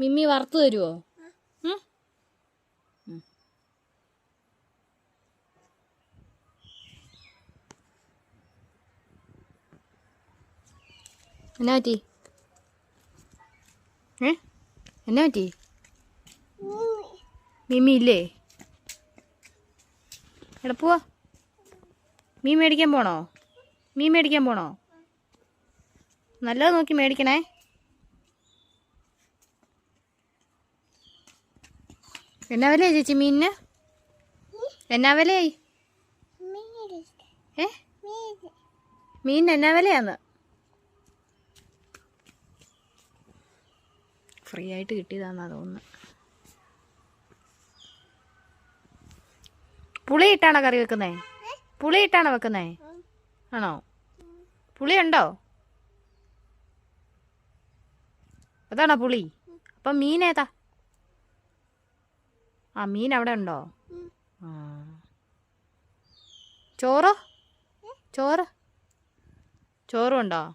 മിമ്മി വറുത്ത് തരുമോ? എന്നാ പറ്റി? എന്നാ പറ്റി? മിമ്മി ഇല്ലേ? എടാ പോവാ. മീൻ മേടിക്കാൻ പോണോ? മീൻ മേടിക്കാൻ പോണോ? നല്ലത് നോക്കി മേടിക്കണേ. എന്നാ വിലയായി ചേച്ചി മീനിന്? എന്നാ വിലയായി? മീനിന് എന്നാ വിലയാന്ന്? ഫ്രീ ആയിട്ട് കിട്ടിയതാന്നാ തോന്നുന്നു. പുളി ഇട്ടാണോ കറി വെക്കുന്നേ? പുളി ഇട്ടാണോ വെക്കുന്നേ? ആണോ? പുളി ഉണ്ടോ? അതാണോ പുളി? അപ്പം മീൻ ഏതാ? ആ മീൻ അവിടെ ഉണ്ടോ? ആ ചോറോ? ചോറും ഉണ്ടോ?